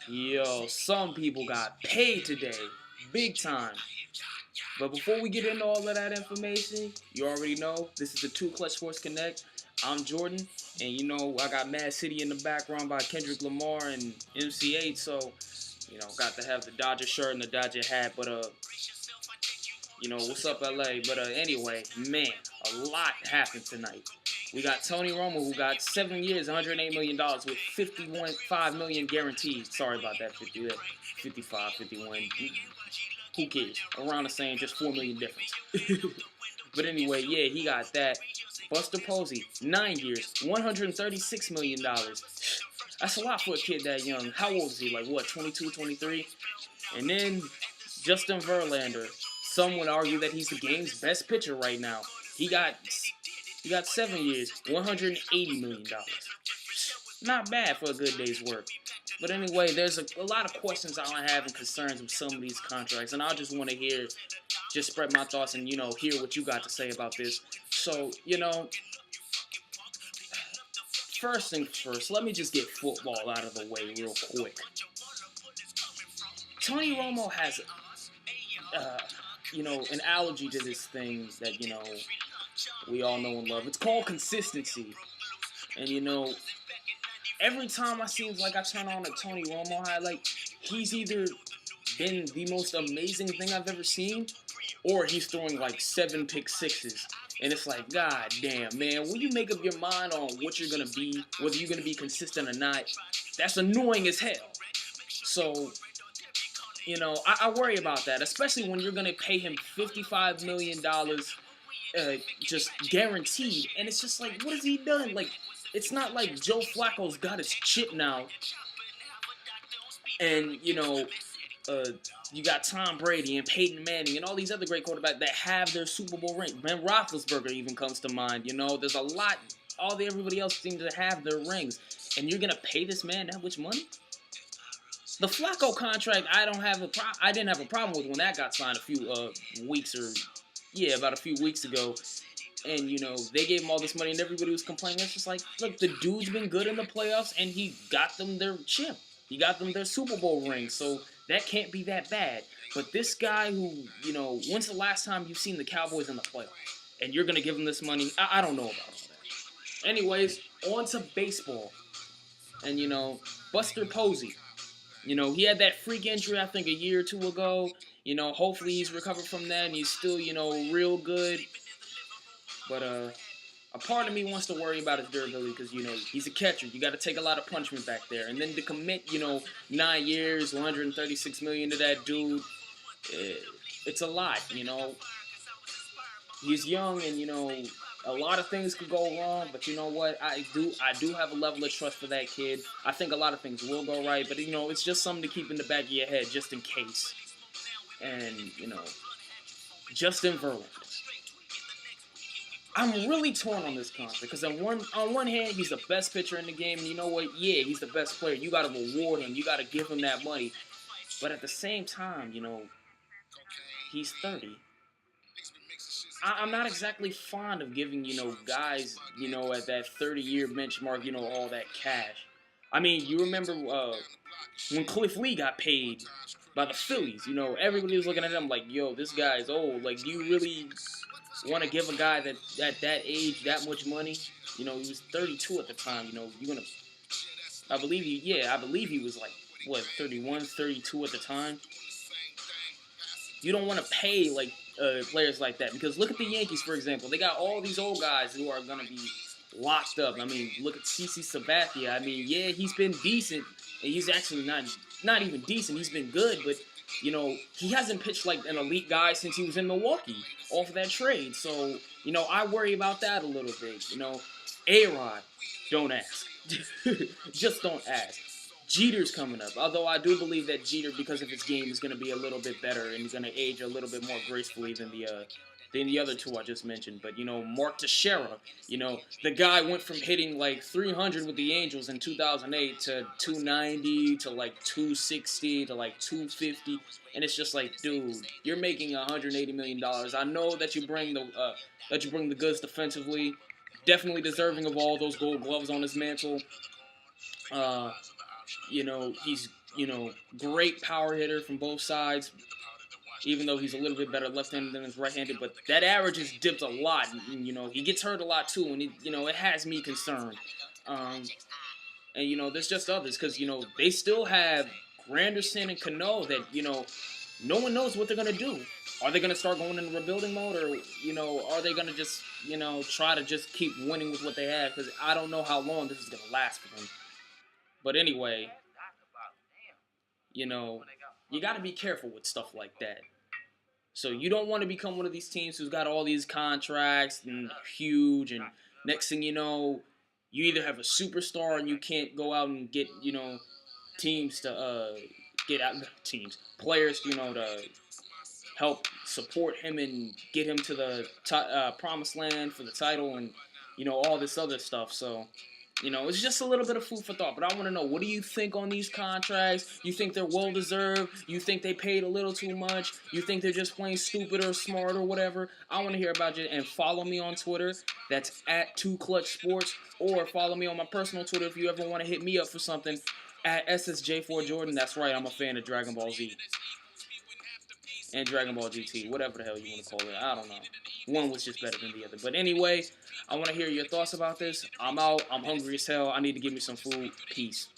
Yo, some people got paid today, big time. But before we get into all of that information, you already know this is the Two Clutch Sports Connect. I'm Jordan, and you know I got Mad City in the background by Kendrick Lamar and MC8, so got to have the Dodger shirt and the Dodger hat. But what's up, LA? But anyway, man, a lot happened tonight. We got Tony Romo, who got 7 years, $108 million with 51.5 million guaranteed. Sorry about that, 50, 55, 51. Who cares? Around the same, just 4 million difference. But anyway, yeah, he got that. Buster Posey, 9 years, $136 million. That's a lot for a kid that young. How old is he? Like what, 22, 23? And then Justin Verlander. Some would argue that he's the game's best pitcher right now. He got 7 years, $180 million. Not bad for a good day's work. But anyway, there's a lot of questions I have and concerns with some of these contracts, and I just want to just spread my thoughts and hear what you got to say about this. So first things first, let me just get football out of the way real quick. Tony Romo has an allergy to this thing that we all know and love. It's called consistency, and every time I seems like I turn on a Tony Romo highlight, he's either been the most amazing thing I've ever seen, or he's throwing like 7 pick sixes. And it's like, God damn, man, when you make up your mind on what you're going to be, whether you're going to be consistent or not, that's annoying as hell. So, I worry about that, especially when you're going to pay him $55 million just guaranteed. And it's just like, what has he done? Like, it's not like Joe Flacco's got his chip now. And, you got Tom Brady and Peyton Manning and all these other great quarterbacks that have their Super Bowl ring. Ben Roethlisberger even comes to mind. There's a lot. Everybody else seems to have their rings. And you're going to pay this man that much money? The Flacco contract, I didn't have a problem with when that got signed about a few weeks ago. And, they gave him all this money and everybody was complaining. It's just like, look, the dude's been good in the playoffs and he got them their chip. He got them their Super Bowl ring. So that can't be that bad. But this guy who, when's the last time you've seen the Cowboys in the playoffs? And you're going to give him this money? I don't know about all that. Anyways, on to baseball. And, Buster Posey. He had that freak injury, I think, a year or two ago. Hopefully he's recovered from that and he's still, real good. But a part of me wants to worry about his durability because, he's a catcher. You got to take a lot of punishment back there. And then to commit, 9 years, $136 million to that dude, it's a lot, He's young and, a lot of things could go wrong, but you know what? I do have a level of trust for that kid. I think a lot of things will go right, but it's just something to keep in the back of your head just in case. And Justin Verlander. I'm really torn on this contract because on one hand he's the best pitcher in the game, and you know what? Yeah, he's the best player. You got to reward him. You got to give him that money. But at the same time, he's 30. I'm not exactly fond of giving, guys, at that 30-year benchmark, all that cash. I mean, you remember when Cliff Lee got paid by the Phillies, everybody was looking at him like, yo, this guy's old. Like, do you really want to give a guy that at that age that much money? He was 32 at the time, I believe he was like, 31, 32 at the time. You don't want to pay, like, players like that because look at the Yankees, for example. They got all these old guys who are going to be locked up. I mean, look at CC Sabathia. I mean, yeah, he's been decent, and he's actually not even decent. He's been good, but he hasn't pitched like an elite guy since he was in Milwaukee off of that trade. So I worry about that a little bit. A-Rod, don't ask. Just don't ask. Jeter's coming up, although I do believe that Jeter, because of his game, is going to be a little bit better and he's going to age a little bit more gracefully than the other two I just mentioned. But Mark Teixeira, the guy went from hitting like 300 with the Angels in 2008 to 290 to like 260 to like 250, and it's just like, dude, you're making $180 million. I know that you bring the goods defensively, definitely deserving of all those Gold Gloves on his mantle. He's, great power hitter from both sides, even though he's a little bit better left-handed than his right-handed. But that average has dipped a lot. And, he gets hurt a lot too, and it has me concerned. And there's just others because they still have Granderson and Cano that no one knows what they're gonna do. Are they gonna start going into rebuilding mode, or are they gonna just try to just keep winning with what they have? Because I don't know how long this is gonna last for them. But anyway, you got to be careful with stuff like that. So you don't want to become one of these teams who's got all these contracts and huge, and next thing you know, you either have a superstar and you can't go out and get teams to players to help support him and get him to the promised land for the title, and all this other stuff. So it's just a little bit of food for thought. But I want to know, what do you think on these contracts? You think they're well-deserved? You think they paid a little too much? You think they're just playing stupid or smart or whatever? I want to hear about you. And follow me on Twitter. That's at 2clutchsports. Or follow me on my personal Twitter if you ever want to hit me up for something, at SSJ4Jordan. That's right, I'm a fan of Dragon Ball Z. And Dragon Ball GT, whatever the hell you want to call it. I don't know. One was just better than the other. But anyway, I want to hear your thoughts about this. I'm out. I'm hungry as hell. I need to get me some food. Peace.